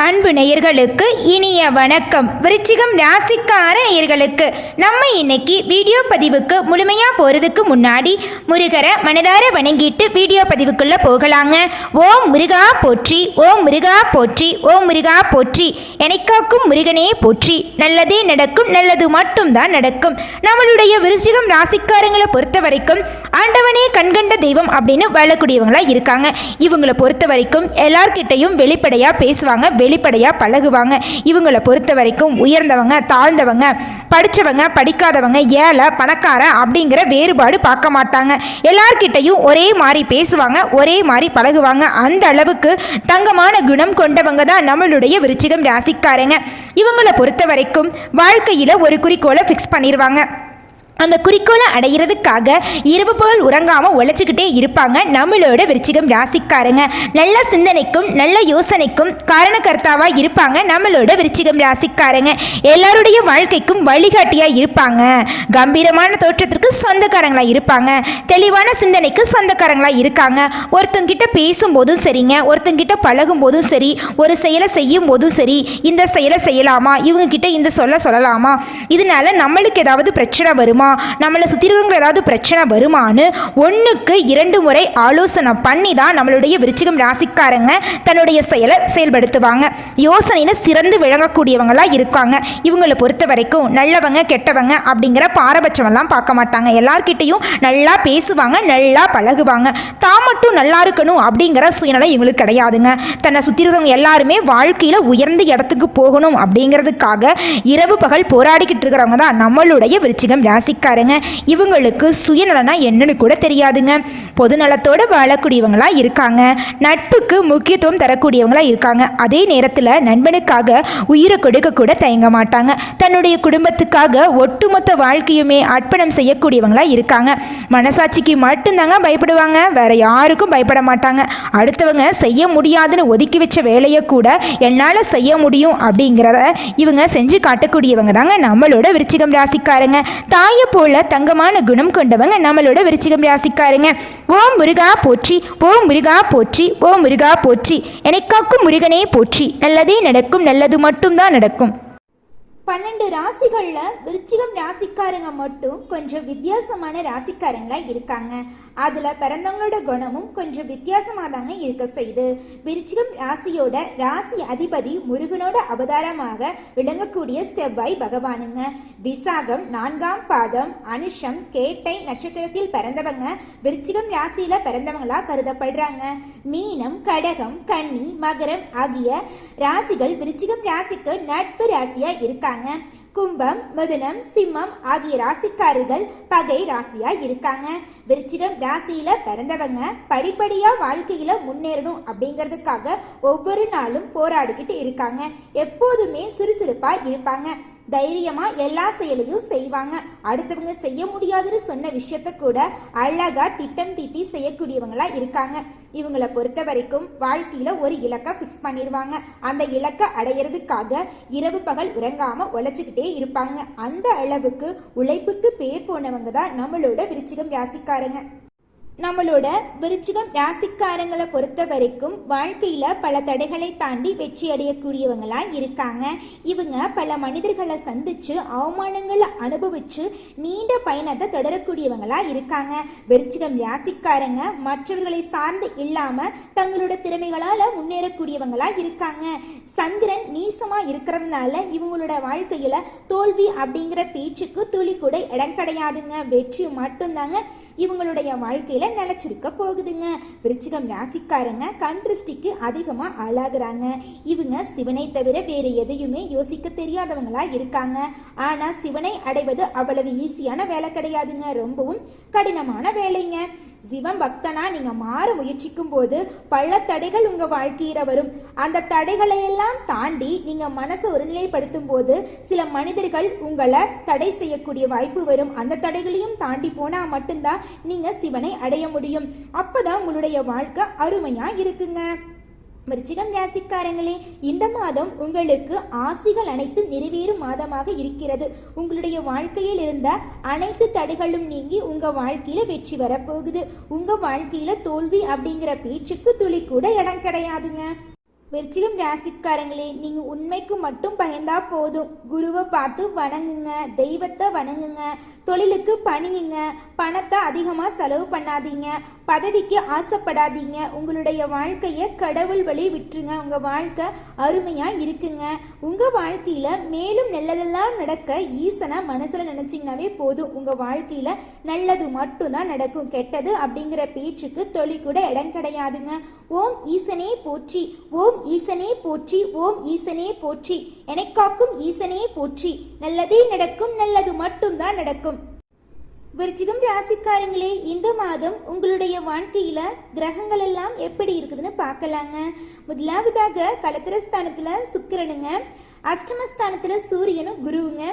அன்பு நேயர்களுக்கு இனிய வணக்கம். விருச்சிகம் ராசிக்கார நேயர்களுக்கு நம்ம இன்னைக்கு வீடியோ பதிவுக்கு முழுமையாக போகிறதுக்கு முன்னாடி முருகரை மனதார வணங்கிட்டு வீடியோ பதிவுக்குள்ளே போகலாங்க. ஓம் முருகா போற்றி, ஓம் முருகா போற்றி, ஓம் முருகா போற்றி, எனக்காக்கும் முருகனே போற்றி. நல்லதே நடக்கும், நல்லது மட்டும்தான் நடக்கும். நம்மளுடைய விருச்சிகம் ராசிக்காரங்களை பொறுத்த வரைக்கும் ஆண்டவனே கண்கண்ட தெய்வம் அப்படின்னு வாழக்கூடியவங்களா இருக்காங்க. இவங்களை பொறுத்த வரைக்கும் எல்லார்கிட்டையும் வெளிப்படையாக பேசுவாங்க, வெளிப்படையாக பழகுவாங்க. இவங்களை பொறுத்த வரைக்கும் உயர்ந்தவங்க, தாழ்ந்தவங்க, படித்தவங்க, படிக்காதவங்க, ஏழை, பணக்கார அப்படிங்கிற வேறுபாடு பார்க்க மாட்டாங்க. எல்லார்கிட்டையும் ஒரே மாதிரி பேசுவாங்க, ஒரே மாதிரி பழகுவாங்க. அந்த அளவுக்கு தங்கமான குணம் கொண்டவங்க தான் நம்மளுடைய விருச்சிகம் ராசிக்காரங்க. இவங்களை பொறுத்த வரைக்கும் வாழ்க்கையில் ஒரு குறிக்கோளை ஃபிக்ஸ் பண்ணிடுவாங்க. அந்த குறிக்கோளை அடைகிறதுக்காக இரவு பகல் உறங்காமல் உழைச்சிக்கிட்டே இருப்பாங்க நம்மளோட விருச்சிகம் ராசிக்காரங்க. நல்ல சிந்தனைக்கும் நல்ல யோசனைக்கும் காரணக்கர்த்தாவாக இருப்பாங்க நம்மளோட விருச்சிகம் ராசிக்காரங்க. எல்லாருடைய வாழ்க்கைக்கும் வழிகாட்டியாக இருப்பாங்க. கம்பீரமான தோற்றத்திற்கு சொந்தக்காரங்களாக இருப்பாங்க. தெளிவான சிந்தனைக்கு சொந்தக்காரங்களாக இருக்காங்க. ஒருத்தங்கிட்ட பேசும்போதும் சரிங்க, ஒருத்தங்கிட்ட பழகும் போதும் சரி, ஒரு செயலை செய்யும் போதும் சரி, இந்த செயலை செய்யலாமா, இவங்க கிட்ட இந்த சொல்லலாமா, இதனால நம்மளுக்கு ஏதாவது பிரச்சனை வருமா, நம்மளை சுற்றி இருக்கிறவங்க ஏதாவது பிரச்சனை வருமானு 1க்கு 2 முறை ஆலோசனை பண்ணி தான் நம்மளுடைய விருச்சிகம் ராசிக்காரங்க தன்னுடைய செயலை செயல்படுத்துவாங்க. யோசனைன்னு சிறந்து விளங்கக்கூடியவங்களா இருக்காங்க. இவங்களை பொறுத்த வரைக்கும் நல்லவங்க கெட்டவங்க அப்படிங்கிற பாரபட்சமெல்லாம் பார்க்க மாட்டாங்க. எல்லார்கிட்டையும் நல்லா பேசுவாங்க, நல்லா பழகுவாங்க. தான் மட்டும் நல்லா இருக்கணும் அப்படிங்கிற சுயநலம் இவங்களுக்கு கிடையாதுங்க. தன்னை சுற்றி இருக்கிறவங்க எல்லாருமே வாழ்க்கையில் உயர்ந்த இடத்துக்கு போகணும் அப்படிங்கிறதுக்காக இரவு பகல் போராடிக்கிட்டு இருக்கிறவங்க தான் நம்மளுடைய விருச்சிகம் ராசி காரங்க. இவங்களுக்கு சுயநலனா என்னன்னு கூட தெரியாதுங்க. பொதுநலத்தோடு வாழக்கூடியவங்களா இருக்காங்க. நட்புக்கு முக்கியத்துவம் தரக்கூடியவங்களா இருக்காங்க. அதே நேரத்தில் நண்பனுக்காக உயிரை கொடுக்க கூட தயங்க மாட்டாங்க. தன்னுடைய குடும்பத்துக்காக ஒட்டுமொத்த வாழ்க்கையுமே அர்ப்பணம் செய்யக்கூடியவங்களா இருக்காங்க. மனசாட்சிக்கு மட்டும்தாங்க பயப்படுவாங்க, வேற யாருக்கும் பயப்பட மாட்டாங்க. அடுத்தவங்க செய்ய முடியாதுன்னு ஒதுக்கி வச்ச வேலையை கூட என்னால் செய்ய முடியும் அப்படிங்கிறத இவங்க செஞ்சு காட்டக்கூடியவங்க தாங்க நம்மளோட விருச்சிகம் ராசிக்காரங்க. தாயை போல தங்கமான குணம் கொண்டவங்க நம்மளோட விருச்சிகம் ராசிக்காரங்க. ஓம் முருகா போற்றி, ஓம் முருகா போற்றி, ஓம் முருகா போற்றி, எனக்காக்கும் முருகனே போற்றி. நல்லதே நடக்கும், நல்லது மட்டும்தான் நடக்கும். 12 ராசிகளில் விருச்சிகம் ராசிக்காரங்க மட்டும் கொஞ்சம் வித்தியாசமான ராசிக்காரங்களா இருக்காங்க. அதில் பிறந்தவங்களோட குணமும் கொஞ்சம் வித்தியாசமாக தாங்க இருக்க செய்யுது. விருச்சிகம் ராசியோட ராசி அதிபதி முருகனோட அவதாரமாக விளங்கக்கூடிய செவ்வாய் பகவானுங்க. விசாகம் 4ஆம் பாதம், அனுஷம், கேட்டை நட்சத்திரத்தில் பிறந்தவங்க விருச்சிகம் ராசியில பிறந்தவங்களா கருதப்படுறாங்க. மீனம், கடகம், கன்னி, மகரம் ஆகிய ராசிகள் விருச்சிகம் ராசிக்கு நட்பு ராசியா இருக்காங்க. கும்பம், மிதுனம், சிம்மம் ஆகிய ராசிக்காரர்கள் பகை ராசியா இருக்காங்க. விருச்சிகம் ராசியில பிறந்தவங்க படிப்படியா வாழ்க்கையில முன்னேறணும் அப்படிங்கிறதுக்காக ஒவ்வொரு நாளும் போராடிக்கிட்டு இருக்காங்க. எப்போதுமே சுறுசுறுப்பா இருப்பாங்க. தைரியமா எல்லா செயலையும் செய்வாங்க. அடுத்தவங்க செய்ய முடியாதுன்னு சொன்ன விஷயத்த கூட அழகா திட்டம் தீட்டி செய்யக்கூடியவங்களா இருக்காங்க. இவங்களை பொறுத்த வரைக்கும் வாழ்க்கையில ஒரு இலக்கை ஃபிக்ஸ் பண்ணிடுவாங்க. அந்த இலக்கை அடையிறதுக்காக இரவு பகல் உறங்காம உழைச்சிக்கிட்டே இருப்பாங்க. அந்த அளவுக்கு உழைப்புக்கு பேர் போனவங்க தான் நம்மளோட விருச்சிகம் ராசிக்காரங்க. நம்மளோட விருச்சிகம் ராசிக்காரங்களை பொறுத்த வரைக்கும் வாழ்க்கையில் பல தடைகளை தாண்டி வெற்றி அடையக்கூடியவங்களா இருக்காங்க. இவங்க பல மனிதர்களை சந்திச்சு அவமானங்களை அனுபவிச்சு நீண்ட பயணத்தை தொடரக்கூடியவங்களா இருக்காங்க. விருச்சிகம் ராசிக்காரங்க மற்றவர்களை சார்ந்து இல்லாம தங்களோட திறமைகளால முன்னேறக்கூடியவங்களா இருக்காங்க. சந்திரன் நீசமா இருக்கிறதுனால இவங்களோட வாழ்க்கையில தோல்வி அப்படிங்கிற பேச்சுக்கு துளி கூட இடம் கிடையாதுங்க. வெற்றி மட்டும்தாங்க இவங்களுடைய வாழ்க்கையில நிலைச்சிருக்க போகுதுங்க. விருச்சிகம் ராசிக்காரங்க கண் திருஷ்டிக்கு அதிகமா ஆளாகிறாங்க. இவங்க சிவனை தவிர வேற எதையுமே யோசிக்க தெரியாதவங்களா இருக்காங்க. ஆனா சிவனை அடைவது அவ்வளவு ஈஸியான வேலை கிடையாதுங்க. ரொம்பவும் கடினமான வேலைங்க. சிவன் பக்தனா நீங்க மாற முயற்சிக்கும் போது பல தடைகள் உங்க வாழ்க்கையில வரும். அந்த தடைகளை எல்லாம் தாண்டி நீங்க மனசை ஒருநிலைப்படுத்தும் போது சில மனிதர்கள் உங்களை தடை செய்யக்கூடிய வாய்ப்பு வரும். அந்த தடைகளையும் தாண்டி போனா மட்டும்தான் நீங்க சிவனை அடைய முடியும். அப்பதான் உங்களுடைய வாழ்க்கை அருமையா இருக்குங்க. விருச்சிகம் ராசிக்காரங்களே, இந்த மாதம் உங்களுக்கு ஆசைகள் அனைத்தும் நிறைவேறும் மாதமாக இருக்கிறது. உங்களுடைய வாழ்க்கையில் இருந்த அனைத்து தடைகளும் நீங்கி உங்க வாழ்க்கையில வெற்றி வரப்போகுது. உங்க வாழ்க்கையில தோல்வி அப்படிங்கிற பேச்சுக்கு துளி கூட இடம் கிடையாதுங்க. விருச்சிகம் ராசிக்காரங்களே, நீங்க உண்மைக்கு மட்டும் பயந்தா போதும். குருவை பார்த்து வணங்குங்க, தெய்வத்தை வணங்குங்க, தொழிலுக்கு பணியுங்க, பணத்தை அதிகமா செலவு பண்ணாதீங்க, பதவிக்கு ஆசைப்படாதீங்க. உங்களுடைய வாழ்க்கையை கடவுள் வழி விட்டுருங்க. உங்க வாழ்க்கை அருமையா இருக்குங்க. உங்க வாழ்க்கையில மேலும் நல்லதெல்லாம் நடக்க ஈசனை மனசுல நினைச்சீங்கன்னாவே போதும். உங்க வாழ்க்கையில நல்லது மட்டும்தான் நடக்கும். கெட்டது அப்படிங்கிற பேச்சுக்கு தொழி கூட இடம் கிடையாதுங்க. ஓம் ஈசனே போற்றி, ஓம் ஈசனே போற்றி, ஓம் ஈசனே போற்றி, எனக்காக்கும் ஈசனே போற்றி. நல்லதே நடக்கும், நல்லது மட்டும்தான் நடக்கும். விருச்சிகம் ராசிக்காரங்களே, இந்த மாதம் உங்களுடைய வாழ்க்கையில கிரகங்கள் எல்லாம் எப்படி இருக்குதுன்னு பார்க்கலாங்க. முதலாவதாக களத்திரஸ்தானத்துல சுக்கிரனுங்க, அஷ்டமஸ்தானத்துல சூரியனும் குருவுங்க,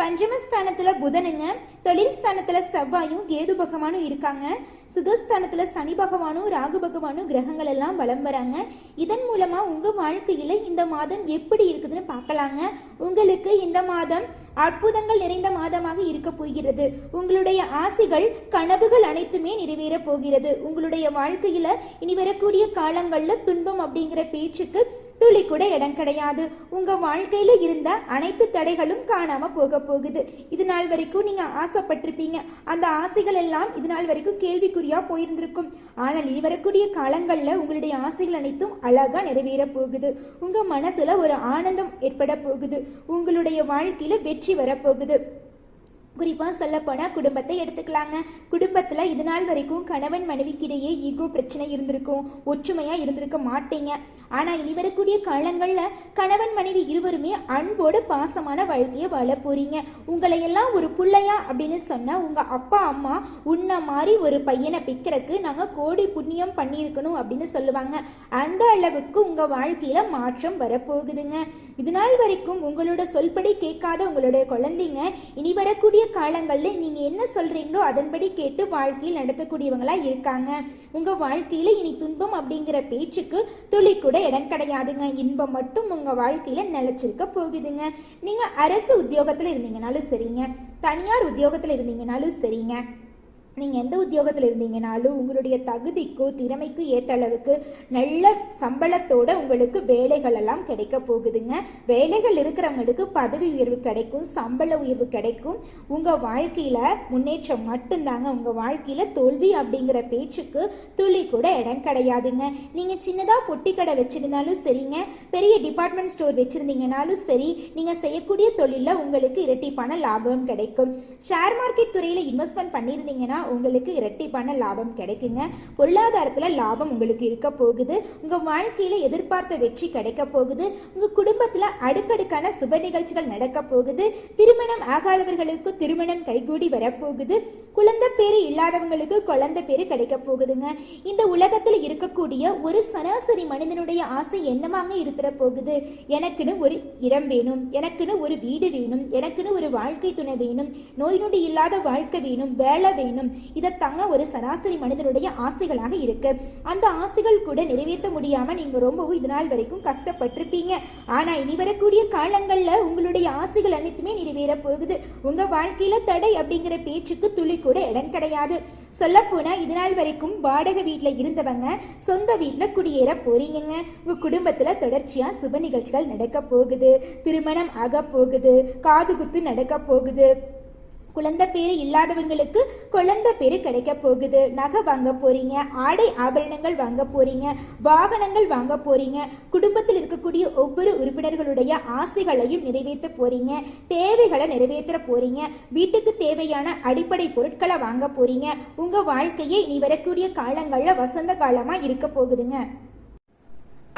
பஞ்சமஸ்தானத்துல புதனுங்க, தொழில் ஸ்தானத்துல செவ்வாயும் கேது பகவானும் இருக்காங்க. சுகஸ்தானத்துல சனி பகவானும் ராகு பகவானும் கிரகங்கள் எல்லாம் வலம் வராங்க. இதன் மூலமா உங்க வாழ்க்கையில இந்த மாதம் எப்படி இருக்குதுன்னு பார்க்கலாங்க. உங்களுக்கு இந்த மாதம் அற்புதங்கள் நிறைந்த மாதமாக இருக்க போகிறது. உங்களுடைய ஆசைகள் கனவுகள் அனைத்துமே நிறைவேற போகிறது. உங்களுடைய வாழ்க்கையில இனி வரக்கூடிய காலங்கள்ல துன்பம் அப்படிங்கிற பேச்சுக்கு துளி கூட இடம் கிடையாது. உங்க வாழ்க்கையில இருந்த அனைத்து தடைகளும் காணாம போக போகுது. இது நாள் வரைக்கும் நீங்க ஆசைப்பட்டிருப்பீங்க. அந்த ஆசைகள் எல்லாம் இது நாள் வரைக்கும் கேள்விக்குறியா போயிருந்திருக்கும். ஆனால் இனி வரக்கூடிய காலங்கள்ல உங்களுடைய ஆசைகள் அனைத்தும் அழகா நிறைவேற போகுது. உங்க மனசுல ஒரு ஆனந்தம் ஏற்பட போகுது. உங்களுடைய வாழ்க்கையில வெற்றி வரப்போகுது. குறிப்பாக சொல்லப்போனால் குடும்பத்தை எடுத்துக்கலாங்க. குடும்பத்தில் இது நாள் வரைக்கும் கணவன் மனைவிக்கிடையே ஈகோ பிரச்சனை இருந்திருக்கும், ஒற்றுமையாக இருந்திருக்க மாட்டீங்க. ஆனால் இனி வரக்கூடிய காலங்களில் கணவன் மனைவி இருவருமே அன்போடு பாசமான வாழ்க்கையை வாழ போறீங்க. உங்களை எல்லாம் ஒரு பிள்ளையா அப்படின்னு சொன்னால் உங்கள் அப்பா அம்மா உன்ன மாதிரி ஒரு பையனை பிக்கிறதுக்கு நாங்கள் கோடி புண்ணியம் பண்ணியிருக்கணும் அப்படின்னு சொல்லுவாங்க. அந்த அளவுக்கு உங்கள் வாழ்க்கையில் மாற்றம் வரப்போகுதுங்க. இது நாள் வரைக்கும் உங்களோட சொல்படி கேட்காத உங்களுடைய குழந்தைங்க இனி வரக்கூடிய காலங்களில் நீங்க என்ன சொல்றீங்களோ அதன்படி கேட்டு வாழ்க்கையில் நடத்தக்கூடியவங்களா இருக்காங்க. உங்க வாழ்க்கையில இனி துன்பம் அப்படிங்கிற பேச்சுக்கு துளி கூட இடம் கிடையாதுங்க. இன்பம் மட்டும் உங்க வாழ்க்கையில நிலைச்சிருக்க போகுதுங்க. நீங்க அரசு உத்தியோகத்துல இருந்தீங்கனாலும் சரிங்க, தனியார் உத்தியோகத்துல இருந்தீங்கனாலும் சரிங்க, நீங்கள் எந்த உத்தியோகத்தில் இருந்தீங்கனாலும் உங்களுடைய தகுதிக்கோ திறமைக்கு ஏற்ற அளவுக்கு நல்ல சம்பளத்தோட உங்களுக்கு வேலைகள் எல்லாம் கிடைக்க போகுதுங்க. வேலைகள் இருக்கிறவங்களுக்கு பதவி உயர்வு கிடைக்கும், சம்பள உயர்வு கிடைக்கும். உங்கள் வாழ்க்கையில் முன்னேற்றம் மட்டும்தாங்க. உங்கள் வாழ்க்கையில் தோல்வி அப்படிங்கிற பேச்சுக்கு துளி கூட இடம் கிடையாதுங்க. நீங்கள் சின்னதாக பொட்டி கடை வச்சிருந்தாலும் சரிங்க, பெரிய டிபார்ட்மெண்ட் ஸ்டோர் வச்சுருந்தீங்கனாலும் சரி, நீங்கள் செய்யக்கூடிய தொழிலில் உங்களுக்கு இரட்டிப்பான லாபம் கிடைக்கும். ஷேர் மார்க்கெட் துறையில் இன்வெஸ்ட்மெண்ட் பண்ணியிருந்தீங்கன்னா உங்களுக்கு இரட்டிப்பான லாபம் கிடைக்குங்க. பொருளாதாரத்துல லாபம் உங்களுக்கு இருக்க போகுது. உங்க வாழ்க்கையில எதிர்பார்த்த வெற்றி கிடைக்க போகுது. உங்க குடும்பத்துல அடுக்கடுக்கான சுப நிகழ்ச்சிகள் நடக்க போகுது. திருமணம் ஆகாதவர்களுக்கு திருமணம் கைகூடி வரப்போகுது. குழந்தை பேரு இல்லாதவங்களுக்கு குழந்தை பேரு கிடைக்க போகுதுங்க. இந்த உலகத்துல இருக்கக்கூடிய ஒரு சராசரி மனிதனுடைய ஆசை என்னவாங்க இருக்கிற போகுது? எனக்குன்னு ஒரு இடம் வேணும், எனக்குன்னு ஒரு வீடு வேணும், எனக்குன்னு ஒரு வாழ்க்கை துணை வேணும், நோய் நொடி இல்லாத வாழ்க்கை வேணும், வேலை வேணும். இதத்தாங்க ஒரு சராசரி மனிதனுடைய ஆசைகளாக இருக்கு. அந்த ஆசைகள் கூட நிறைவேற்ற முடியாம நீங்க ரொம்பவும் இது நாள் வரைக்கும் கஷ்டப்பட்டிருப்பீங்க. ஆனா இனி வரக்கூடிய காலங்கள்ல உங்களுடைய ஆசைகள் அனைத்துமே நிறைவேற போகுது. உங்க வாழ்க்கையில தடை அப்படிங்கிற பேச்சுக்கு துளி கூட இடம் கிடையாது. சொல்ல போனா இது நாள் வரைக்கும் வாடகை வீட்டுல இருந்தவங்க சொந்த வீட்டுல குடியேற போறீங்க. உங்க குடும்பத்துல தொடர்ச்சியா சுப நிகழ்ச்சிகள் நடக்க போகுது. திருமணம் ஆக போகுது, காது குத்து நடக்க போகுது. குழந்தை பேரு இல்லாதவங்களுக்கு குழந்தை பேரு கிடைக்க போகுது. நகை வாங்க போறீங்க, ஆடை ஆபரணங்கள் வாங்க போறீங்க, வாகனங்கள் வாங்க போறீங்க. குடும்பத்தில் இருக்கக்கூடிய ஒவ்வொரு உறுப்பினர்களுடைய ஆசைகளையும் நிறைவேற்ற போறீங்க, தேவைகளை நிறைவேற்ற போறீங்க, வீட்டுக்கு தேவையான அடிப்படை பொருட்களை வாங்க போறீங்க. உங்க வாழ்க்கையே இனி வரக்கூடிய காலங்கள்ல வசந்த காலமா இருக்க போகுதுங்க.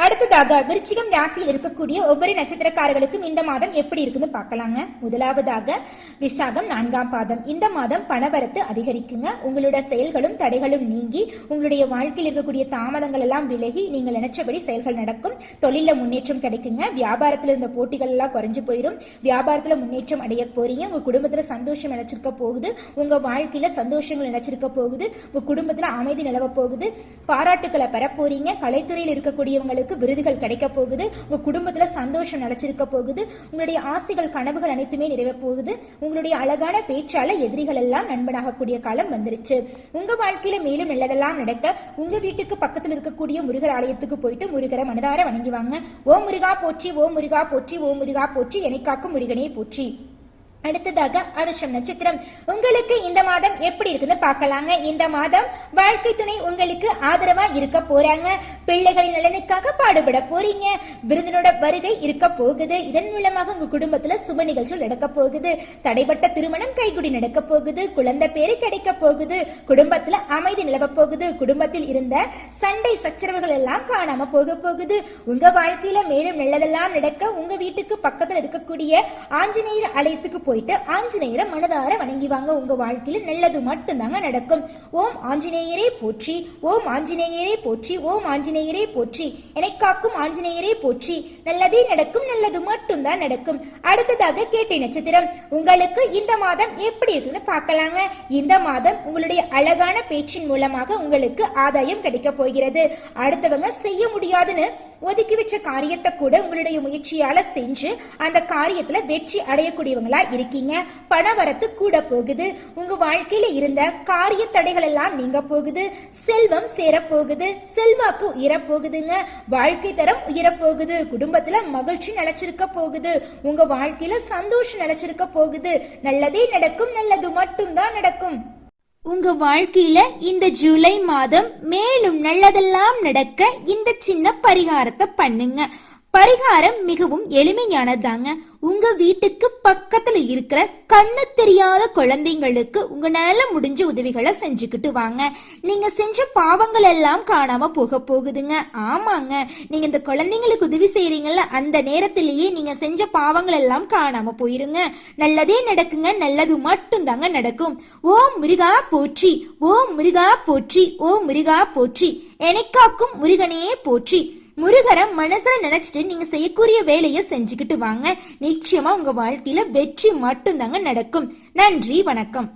அடுத்ததாக விருச்சிகம் ராசியில் இருக்கக்கூடிய ஒவ்வொரு நட்சத்திரக்காரர்களுக்கும் இந்த மாதம் எப்படி இருக்குன்னு பார்க்கலாங்க. முதலாவதாக விசாகம் 4ஆம் பாதம். இந்த மாதம் பணவரத்து அதிகரிக்குங்க. உங்களோட செயல்களும் தடைகளும் நீங்கி உங்களுடைய வாழ்க்கையில் இருக்கக்கூடிய தாமதங்கள் எல்லாம் விலகி நீங்கள் நினைச்சபடி செயல்கள் நடக்கும். தொழில முன்னேற்றம் கிடைக்குங்க. வியாபாரத்தில் இருந்த போட்டிகள் எல்லாம் குறைஞ்சு போயிடும். வியாபாரத்தில் முன்னேற்றம் அடைய போறீங்க. உங்க குடும்பத்துல சந்தோஷம் நினைச்சிருக்க போகுது. உங்க வாழ்க்கையில சந்தோஷங்கள் நினைச்சிருக்க போகுது. உங்க குடும்பத்துல அமைதி நிலவ போகுது. பாராட்டுக்களை பெற போறீங்க. கலைத்துறையில் இருக்கக்கூடியவங்களுக்கு உங்களுக்கு விருதுகள் கிடைக்க போகுது. உங்க குடும்பத்துல சந்தோஷம் நிலைச்சிருக்க போகுது. உங்களுடைய ஆசைகள் கனவுகள் அனைத்துமே நிறைவே போகுது. உங்களுடைய அழகான பேச்சால எதிரிகள் எல்லாம் நண்பனாகக்கூடிய காலம் வந்துருச்சு. உங்க வாழ்க்கையில மேலும் நல்லதெல்லாம் நடக்க உங்க வீட்டுக்கு பக்கத்தில் இருக்கக்கூடிய முருகர் ஆலயத்துக்கு போயிட்டு முருகரை மனதார வணங்கி வாங்க. ஓம் முருகா போற்றி, ஓம் முருகா போற்றி, ஓம் முருகா போற்றி, என்னை காக்கும் முருகனே போற்றி. அடுத்ததாக அனுஷம் நட்சத்திரம். உங்களுக்கு இந்த மாதம் எப்படி இருக்குன்னு பார்க்கலாங்க. இந்த மாதம் வாழ்க்கை துணை உங்களுக்கு ஆதரவா இருக்க போறாங்க. பிள்ளைகளின் நலனுக்காக பாடுபட போறீங்க. விருந்தினோட வருகை இருக்க போகுது. இதன் மூலமாக உங்க குடும்பத்துல சுப நிகழ்ச்சிகள் நடக்க போகுது. தடைப்பட்ட திருமணம் கைகுடி நடக்க போகுது. குழந்தை பேரு கிடைக்க போகுது. குடும்பத்துல அமைதி நிலவ போகுது. குடும்பத்தில் இருந்த சண்டை சச்சரவுகள் எல்லாம் காணாம போகுது. உங்க வாழ்க்கையில மேலும் நல்லதெல்லாம் நடக்க உங்க வீட்டுக்கு பக்கத்துல இருக்கக்கூடிய ஆஞ்சநேயர் ஆலயத்துக்கு போயிட்டு ஆஞ்சநேயரை மனதார வணங்கி வாங்க. உங்க வாழ்க்கையில நல்லது மட்டும்தாங்க நடக்கும். ஓம் ஆஞ்சநேயரே போற்றி, ஓம் ஆஞ்சநேயரே போற்றி, ஓம் ஆஞ்சநேயரே போற்றி, என்னை காக்கும் ஆஞ்சநேயரே போற்றி. நல்லதே நடக்கும், நல்லது மட்டும்தான் நடக்கும். அடுத்ததாக கேட்டை நட்சத்திரம். உங்களுக்கு இந்த மாதம் எப்படி இருக்குன்னு பார்க்கலாங்க. இந்த மாதம் உங்களுடைய அழகான பேச்சின் மூலமாக உங்களுக்கு ஆதாயம் கிடைக்க போகிறது. அடுத்தவங்க செய்ய முடியாதுன்னு ஒதுக்கி வச்ச காரியத்தை கூட உங்களுடைய முயற்சியால செஞ்சு அந்த காரியத்துல வெற்றி அடையக்கூடியவங்களா இருக்கீங்க. பணவரத்து கூட போகுது. உங்க வாழ்க்கையில இருந்த காரிய தடைகள் எல்லாம் நீங்க போகுது. செல்வம் சேர போகுது. செல்வாக்கு உயர போகுதுங்க. வாழ்க்கை தரம் உயர போகுது. குடும்பத்துல மகிழ்ச்சி நிலைச்சிருக்க போகுது. உங்க வாழ்க்கையில சந்தோஷம் நிலைச்சிருக்க போகுது. நல்லதே நடக்கும், நல்லது மட்டும்தான் நடக்கும். உங்க வாழ்க்கையில இந்த ஜூலை மாதம் மேலும் நல்லதெல்லாம் நடக்க இந்த சின்ன பரிகாரத்தை பண்ணுங்க. பரிகாரம் மிகவும் எளிமையானதாங்க. உங்க வீட்டுக்கு பக்கத்துல இருக்கிற கண்ணு தெரியாத குழந்தைங்களுக்கு உங்களால முடிஞ்ச உதவிகளை செஞ்சுக்கிட்டு வாங்க. நீங்க செஞ்ச பாவங்கள் எல்லாம் காணாம போகுதுங்க. ஆமாங்க, நீங்க இந்த குழந்தைங்களுக்கு உதவி செய்யறீங்கல்ல, அந்த நேரத்திலேயே நீங்க செஞ்ச பாவங்கள் எல்லாம் காணாம போயிருங்க. நல்லதே நடக்குங்க, நல்லது மட்டும் தாங்க நடக்கும். ஓம் முருகா போற்றி, ஓம் முருகா போற்றி, ஓம் முருகா போற்றி, என்னை காக்கும் முருகனே போற்றி. முருகரை மனசுல நினைச்சிட்டு நீங்க செய்யக்கூடிய வேலையை செஞ்சுக்கிட்டு வாங்க. நிச்சயமா உங்க வாழ்க்கையில வெற்றி மட்டும் தாங்க நடக்கும். நன்றி, வணக்கம்.